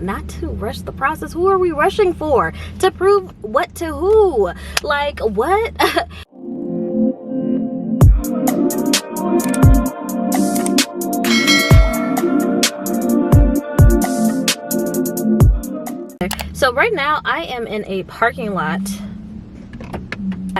not to rush the process. Who are we rushing for? To prove what to who? Like, what? So right now I am in a parking lot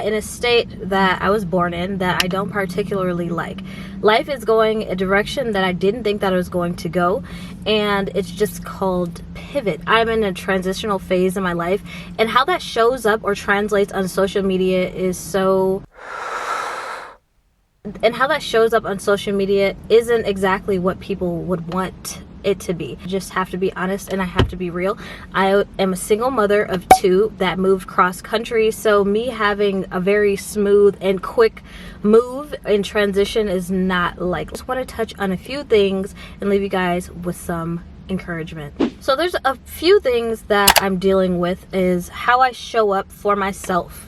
in a state that I was born in that I don't particularly like. Life is going a direction that I didn't think that it was going to go, and it's just called pivot. I'm in a transitional phase in my life, and how that shows up or translates on social media is so... And how that shows up on social media isn't exactly what people would want it to be. I just have to be honest, and I have to be real. I am a single mother of 2 that moved cross country, so me having a very smooth and quick move and transition is not like... I just want to touch on a few things and leave you guys with some encouragement. So there's a few things that I'm dealing with is how I show up for myself.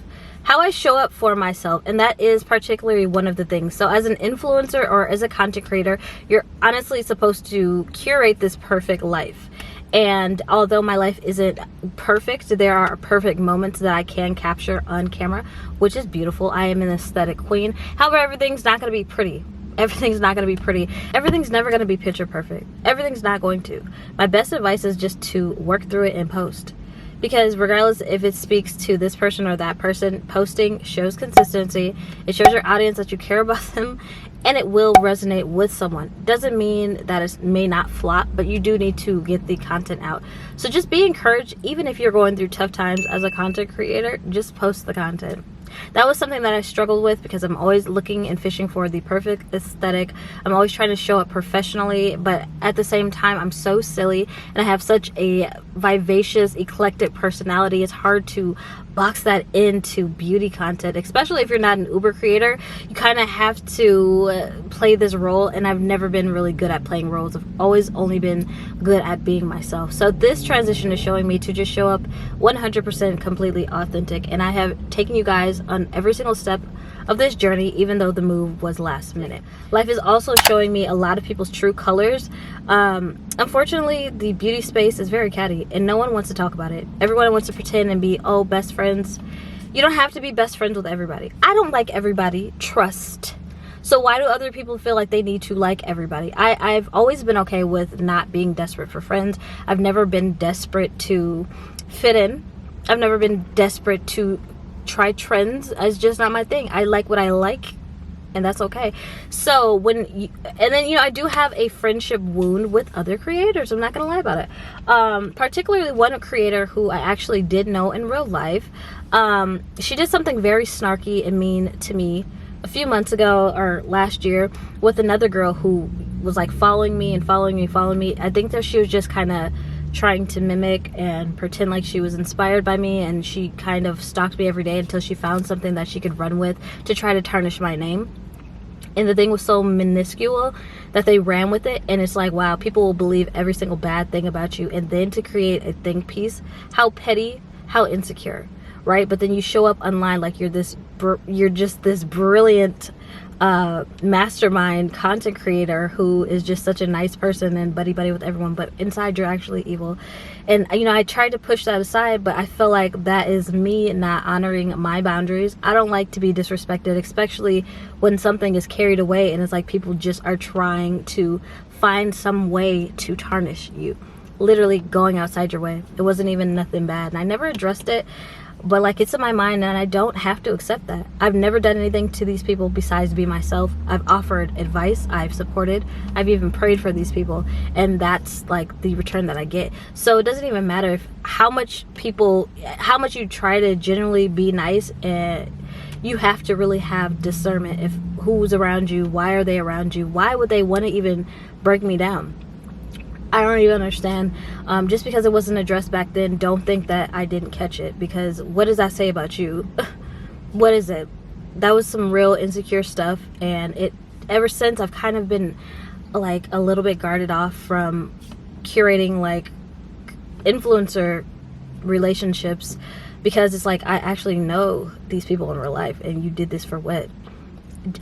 And that is particularly one of the things. So as an influencer or as a content creator, you're honestly supposed to curate this perfect life. And although my life isn't perfect, there are perfect moments that I can capture on camera, which is beautiful. I am an aesthetic queen. However, everything's not going to be pretty. Everything's not going to be pretty. Everything's never going to be picture perfect. Everything's not going to. My best advice is just to work through it and post. Because regardless if it speaks to this person or that person, posting shows consistency. It shows your audience that you care about them, and it will resonate with someone. Doesn't mean that it may not flop, but you do need to get the content out. So just be encouraged, even if you're going through tough times as a content creator, just post the content. That was something that I struggled with because I'm always looking and fishing for the perfect aesthetic. I'm always trying to show up professionally, but at the same time, I'm so silly and I have such a vivacious, eclectic personality. It's hard to box that into beauty content, especially if you're not an Uber creator. You kind of have to play this role, and I've never been really good at playing roles. I've always only been good at being myself. So this transition is showing me to just show up 100% completely authentic, and I have taken you guys on every single step of this journey, even though the move was last minute. Life is also showing me a lot of people's true colors. Unfortunately, the beauty space is very catty, and no one wants to talk about it. Everyone wants to pretend and be, oh, best friends. You don't have to be best friends with everybody. I don't like everybody, trust. So why do other people feel like they need to like everybody? I've always been okay with not being desperate for friends. I've never been desperate to fit in. I've never been desperate to try trends. It's just not my thing. I like what I like, and that's okay. So I do have a friendship wound with other creators. I'm not gonna lie about it. Particularly one creator who I actually did know in real life. She did something very snarky and mean to me a few months ago or last year with another girl who was like following me. I think that she was just kind of trying to mimic and pretend like she was inspired by me, and she kind of stalked me every day until she found something that she could run with to try to tarnish my name. And the thing was so minuscule that they ran with it, and it's like, wow, people will believe every single bad thing about you, and then to create a think piece, how petty, how insecure, right? But then you show up online like you're just this brilliant mastermind content creator who is just such a nice person and buddy with everyone, but inside you're actually evil. And I tried to push that aside, but I feel like that is me not honoring my boundaries. I don't like to be disrespected, especially when something is carried away and it's like people just are trying to find some way to tarnish you, literally going outside your way. It wasn't even nothing bad, and I never addressed it. But like, it's in my mind, and I don't have to accept that. I've never done anything to these people besides be myself. I've offered advice, I've supported, I've even prayed for these people, and that's like the return that I get. So it doesn't even matter if how much you try to genuinely be nice, and you have to really have discernment if who's around you, why are they around you, why would they want to even break me down? I don't even understand. Just because it wasn't addressed back then, don't think that I didn't catch it, because what does that say about you? What is it? That was some real insecure stuff, and ever since I've kind of been like a little bit guarded off from curating like influencer relationships, because it's like I actually know these people in real life, and you did this for what?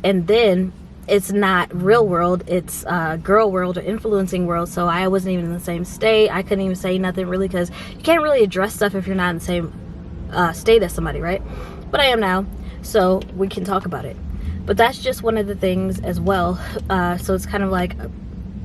And then it's not real world, it's girl world or influencing world. So I wasn't even in the same state. I couldn't even say nothing really, because you can't really address stuff if you're not in the same state as somebody, right? But I am now, so we can talk about it. But that's just one of the things as well. So it's kind of like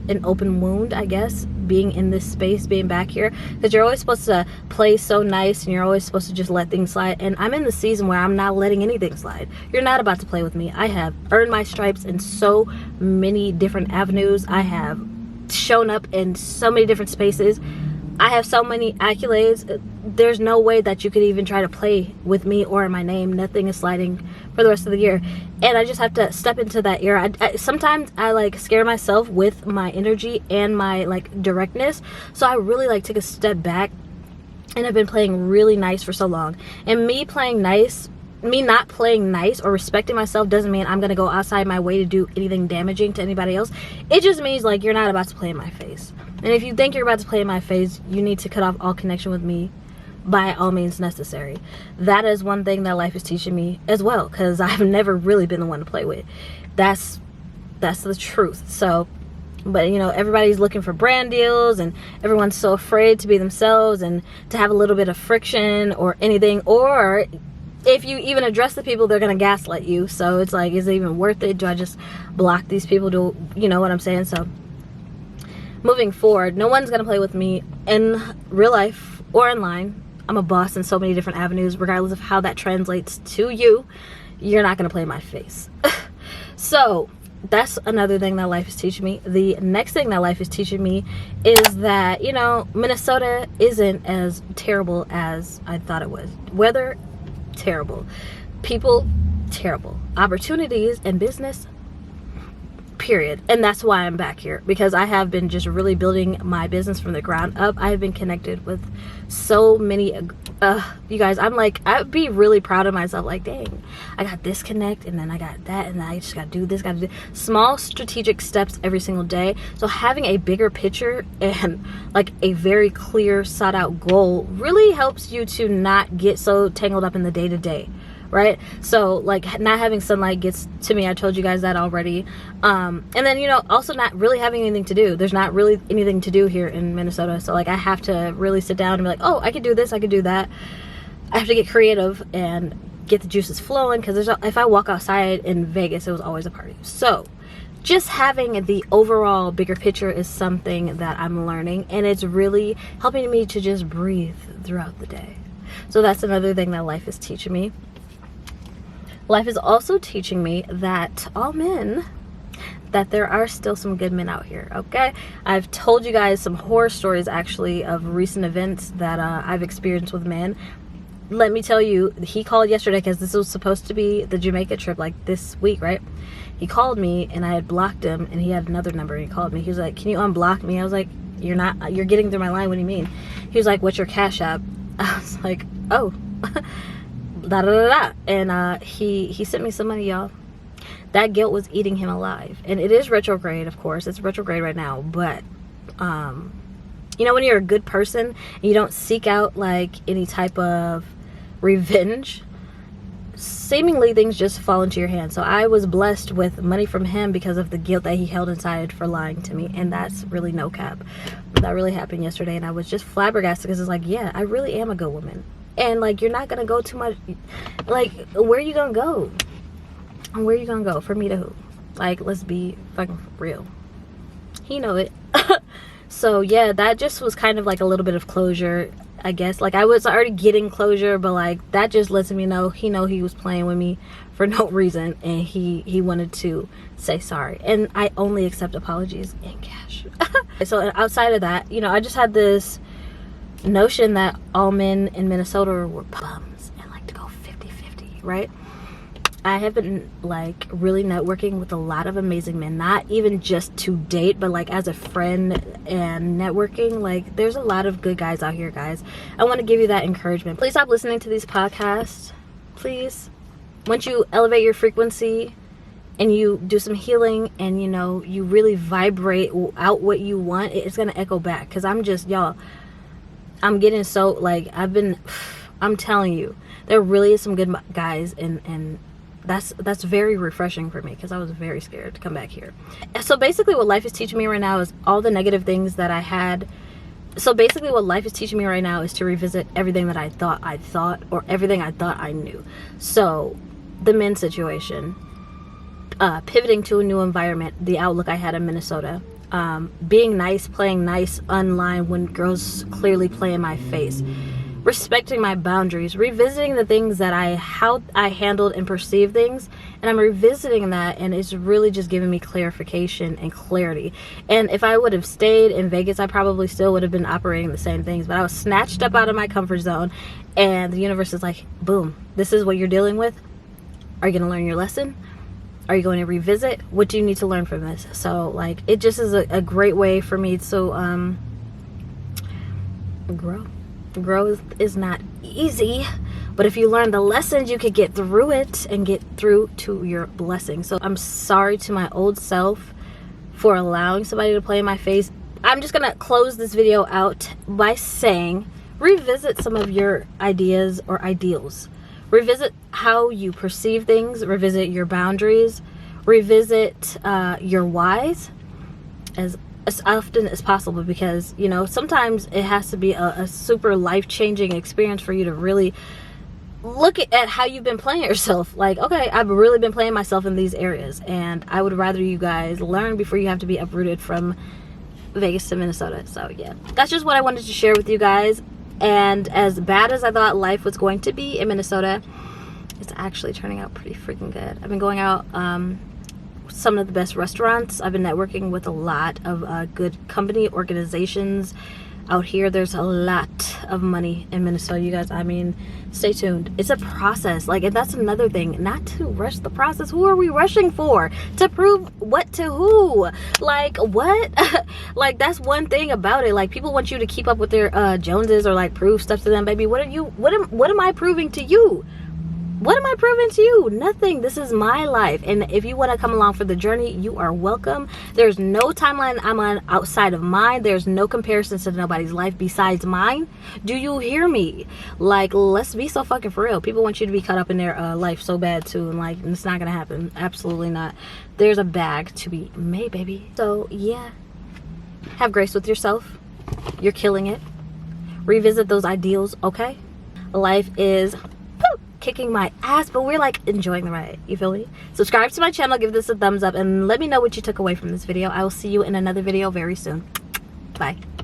an open wound, I guess, being in this space, being back here, because you're always supposed to play so nice and you're always supposed to just let things slide. And I'm in the season where I'm not letting anything slide. You're not about to play with me. I have earned my stripes in so many different avenues. I have shown up in so many different spaces. I have so many accolades. There's no way that you could even try to play with me or in my name. Nothing is sliding for the rest of the year. And I just have to step into that era. Sometimes I like scare myself with my energy and my like directness. So I really like take a step back, and I've been playing really nice for so long. And me not playing nice or respecting myself doesn't mean I'm gonna go outside my way to do anything damaging to anybody else. It just means like you're not about to play in my face. And if you think you're about to play in my face, you need to cut off all connection with me by all means necessary. That is one thing that life is teaching me as well, because I've never really been the one to play with. That's the truth. So, but you know, everybody's looking for brand deals, and everyone's so afraid to be themselves and to have a little bit of friction or anything. Or if you even address the people, they're gonna gaslight you. So it's like, is it even worth it? Do I just block these people? Do you know what I'm saying? So moving forward, no one's gonna play with me in real life or online. I'm a boss in so many different avenues. Regardless of how that translates to you, you're not gonna play in my face. So that's another thing that life is teaching me. The next thing that life is teaching me is that, you know, Minnesota isn't as terrible as I thought it was. Weather, terrible. People, terrible. Opportunities and business, period. And that's why I'm back here, because I have been just really building my business from the ground up. I have been connected with so many you guys. I'm like, I'd be really proud of myself, like, dang, I got this connect, and then I got that, and then I just gotta do this, gotta do small strategic steps every single day. So having a bigger picture and like a very clear sought out goal really helps you to not get so tangled up in the day-to-day, right? So like not having sunlight gets to me. I told you guys that already. And then, you know, also not really having anything to do. There's not really anything to do here in Minnesota. So like I have to really sit down and be like, oh, I could do this, I could do that. I have to get creative and get the juices flowing, because if I walk outside in Vegas, it was always a party. So just having the overall bigger picture is something that I'm learning, and it's really helping me to just breathe throughout the day. So that's another thing that life is teaching me. Life is also teaching me that that there are still some good men out here, okay? I've told you guys some horror stories, actually, of recent events that I've experienced with men. Let me tell you, he called yesterday, because this was supposed to be the Jamaica trip, like this week, right? He called me, and I had blocked him, and he had another number, and he called me. He was like, can you unblock me? I was like, you're getting through my line, what do you mean? He was like, what's your Cash App? I was like, oh. Da, da, da, da. And he sent me some money, y'all. That guilt was eating him alive. And it is retrograde, of course. It's retrograde right now. But you know, when you're a good person and you don't seek out like any type of revenge, seemingly things just fall into your hands. So I was blessed with money from him because of the guilt that he held inside for lying to me. And that's really no cap. That really happened yesterday, and I was just flabbergasted, because it's like, yeah, I really am a good woman. And like, you're not gonna go too much. Like, where are you gonna go? Where are you gonna go? For me to who? Like, let's be fucking real. He know it. So yeah, that just was kind of like a little bit of closure, I guess. Like, I was already getting closure, but like that just lets me know he was playing with me for no reason, and he wanted to say sorry. And I only accept apologies in cash. So outside of that, you know, I just had this notion that all men in Minnesota were bums and like to go 50-50, right? I have been like really networking with a lot of amazing men, not even just to date, but like as a friend and networking. Like, there's a lot of good guys out here, guys. I want to give you that encouragement. Please stop listening to these podcasts, please. Once you elevate your frequency and you do some healing, and you know, you really vibrate out what you want, it's gonna echo back. Because I'm just, y'all, I'm getting so like, I'm telling you, there really is some good guys in that's very refreshing for me, because I was very scared to come back here. So basically what life is teaching me right now is all the negative things that I had. So basically what life is teaching me right now is to revisit everything that I thought, or everything I thought I knew. So the men situation, pivoting to a new environment, the outlook I had in Minnesota, being nice, playing nice online when girls clearly play in my face, respecting my boundaries, revisiting the things that how I handled and perceived things, and I'm revisiting that, and it's really just giving me clarification and clarity. And if I would have stayed in Vegas, I probably still would have been operating the same things, but I was snatched up out of my comfort zone, and the universe is like, boom, this is what you're dealing with. Are you going to learn your lesson? Are you going to revisit? What do you need to learn from this? So like, it just is a great way for me to grow is not easy, but if you learn the lessons, you could get through it and get through to your blessing. So I'm sorry to my old self for allowing somebody to play in my face. I'm just gonna close this video out by saying, revisit some of your ideas or ideals. Revisit how you perceive things, revisit your boundaries, revisit your whys as often as possible, because you know, sometimes it has to be a super life-changing experience for you to really look at how you've been playing yourself. Like, okay, I've really been playing myself in these areas, and I would rather you guys learn before you have to be uprooted from Vegas to Minnesota. So yeah, that's just what I wanted to share with you guys. And as bad as I thought life was going to be in Minnesota, it's actually turning out pretty freaking good. I've been going out some of the best restaurants. I've been networking with a lot of good company organizations out here. There's a lot of money in Minnesota, you guys. I mean, stay tuned. It's a process. Like, and that's another thing, not to rush the process. Who are we rushing for? To prove what to who? Like, what? Like, that's one thing about it. Like, people want you to keep up with their Joneses, or like prove stuff to them. Baby, what am I proving to you? What am I proving to you? Nothing. This is my life. And if you want to come along for the journey, you are welcome. There's no timeline I'm on outside of mine. There's no comparisons to nobody's life besides mine. Do you hear me? Like, let's be so fucking for real. People want you to be caught up in their life so bad too. And like, it's not going to happen. Absolutely not. There's a bag to be made, baby. So yeah, have grace with yourself. You're killing it. Revisit those ideals, okay? Life is kicking my ass, but we're like enjoying the ride. You feel me? Subscribe to my channel, give this a thumbs up, and let me know what you took away from this video. I will see you in another video very soon. Bye.